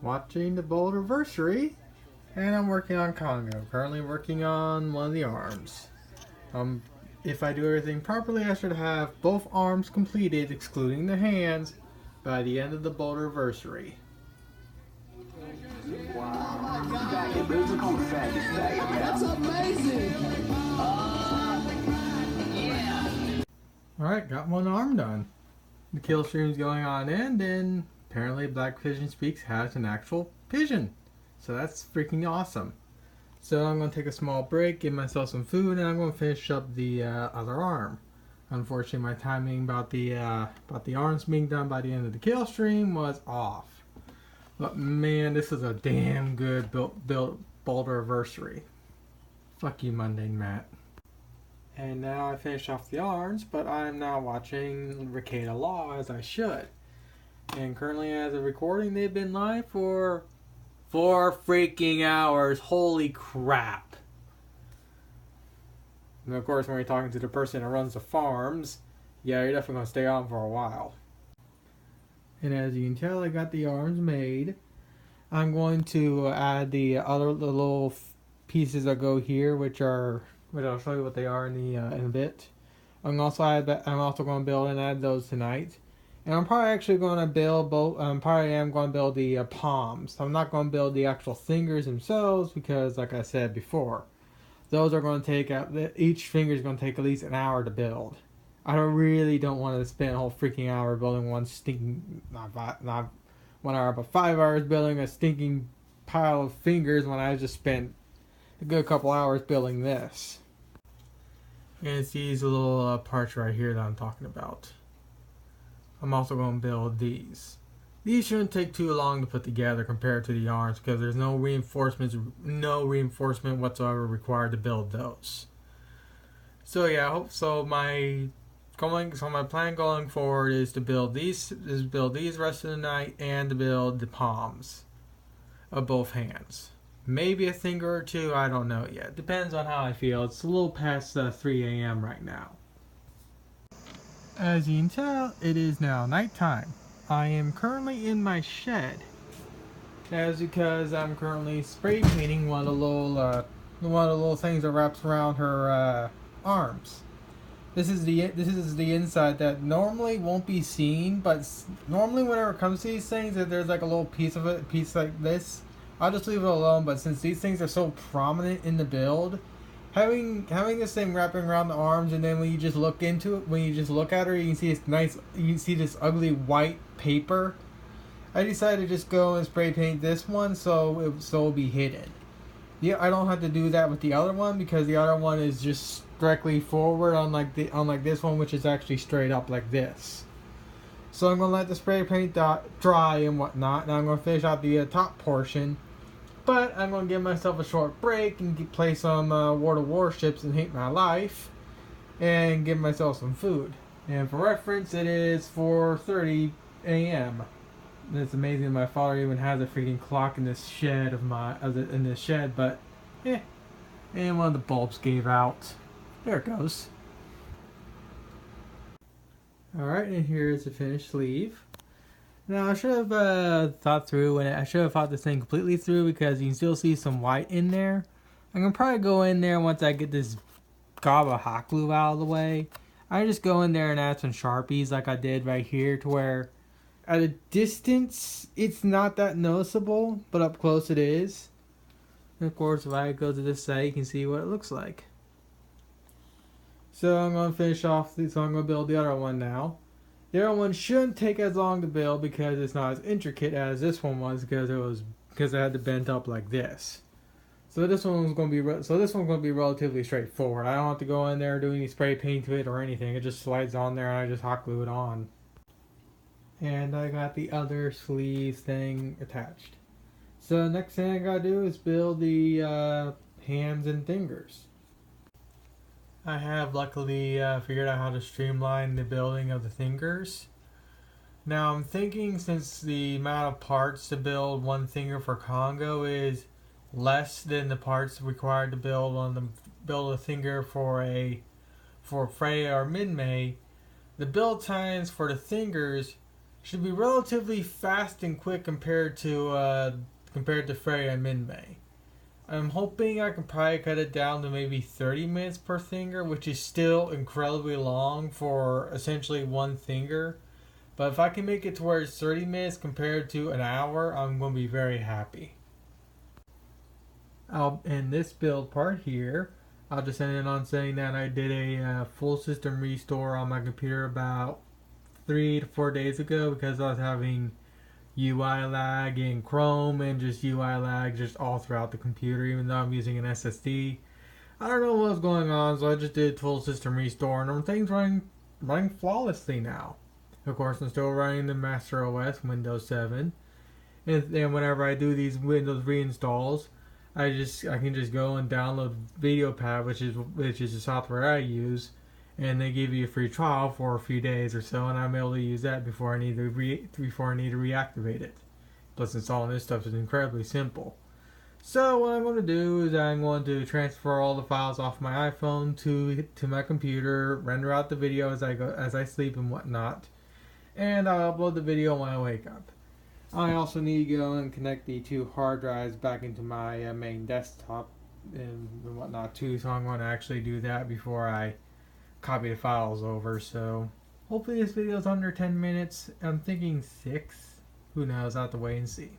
watching the Boulderversary, and I'm working on Kongou. Currently working on one of the arms. If I do everything properly, I should have both arms completed, excluding the hands, by the end of the Boulderversary. That's amazing! Alright, got one arm done. The kill stream's going on end, and apparently Black Pigeon Speaks has an actual pigeon. So that's freaking awesome. So I'm going to take a small break, give myself some food, and I'm going to finish up the other arm. Unfortunately, my timing about the arms being done by the end of the kill stream was off. But man, this is a damn good built Boulderversary. Fuck you, mundanematt. And now I finish off the arms, but I'm now watching Ricada Law as I should. And currently, as of recording, they've been live for 4 freaking hours. Holy crap. And of course, when you're talking to the person that runs the farms, yeah, you're definitely going to stay on for a while. And as you can tell, I got the arms made. I'm going to add the little pieces that go here, which I'll show you what they are in a bit. I'm also going to build and add those tonight. And I'm probably actually going to build both. I'm going to build the palms. I'm not going to build the actual fingers themselves because, like I said before, those are going to take each finger is going to take at least an hour to build. I really don't want to spend a whole freaking hour building one stinking, not 1 hour, but 5 hours building a stinking pile of fingers when I just spent a good couple hours building this. And it's these little parts right here that I'm talking about. I'm also going to build these. These shouldn't take too long to put together compared to the arms because there's no reinforcement whatsoever required to build those. So yeah, I hope so. My plan going forward is to build these rest of the night and to build the palms of both hands. Maybe a finger or two, I don't know yet. Depends on how I feel. It's a little past 3 a.m. right now. As you can tell, it is now nighttime. I am currently in my shed. That is because I'm currently spray painting one of the little things that wraps around her arms. This is the inside that normally won't be seen, but normally whenever it comes to these things, if there's like a little piece like this, I'll just leave it alone. But since these things are so prominent in the build, having this thing wrapping around the arms, and then when you just look into it, when you just look at her, you can see this ugly white paper. I decided to just go and spray paint this one so it'll be hidden. Yeah, I don't have to do that with the other one because the other one is just directly forward, unlike this one, which is actually straight up like this. So I'm gonna let the spray paint dry and whatnot, and I'm gonna finish out the top portion. But I'm gonna give myself a short break and play some World of Warships and Hate My Life, and give myself some food. And for reference, it is 4:30 a.m. It's amazing my father even has a freaking clock in this shed but and one of the bulbs gave out. There it goes. Alright, and here is the finished sleeve. Now I should have thought this thing completely through because you can still see some white in there. I'm gonna probably go in there once I get this gob of hot glue out of the way. I just go in there and add some Sharpies like I did right here, to where at a distance it's not that noticeable, but up close it is. And of course, if I go to this side, you can see what it looks like. So I'm going to finish off, so I'm going to build the other one now. The other one shouldn't take as long to build because it's not as intricate as this one was, because I had to bend up like this. So this one's going to be relatively straightforward. I don't have to go in there and do any spray paint to it or anything. It just slides on there and I just hot glue it on. And I got the other sleeve thing attached. So the next thing I gotta do is build the hands and fingers. I have luckily figured out how to streamline the building of the fingers. Now I'm thinking, since the amount of parts to build one finger for Kongou is less than the parts required to build a finger for Freya or Minmay, the build times for the fingers should be relatively fast and quick compared to Freya and Minmay. I'm hoping I can probably cut it down to maybe 30 minutes per finger, which is still incredibly long for essentially one finger. But if I can make it to where it's 30 minutes compared to an hour, I'm going to be very happy. In this build part here, I'll just end it on saying that I did a full system restore on my computer about 3 to 4 days ago because I was having UI lag in Chrome and just UI lag just all throughout the computer, even though I'm using an SSD. I don't know what was going on, so I just did full system restore, and everything's running flawlessly now. Of course, I'm still running the Master OS Windows 7, and then whenever I do these Windows reinstalls, I can just go and download VideoPad, which is the software I use, and they give you a free trial for a few days or so, and I'm able to use that before I need to reactivate it. Plus, installing this stuff is incredibly simple. So what I'm going to do is I'm going to transfer all the files off my iPhone to my computer, render out the video as I sleep and whatnot, and I'll upload the video when I wake up. I also need to go and connect the 2 hard drives back into my main desktop and whatnot too, so I'm going to actually do that before I copy the files over. So hopefully this video is under 10 minutes. I'm thinking 6. Who knows? I'll have to wait and see.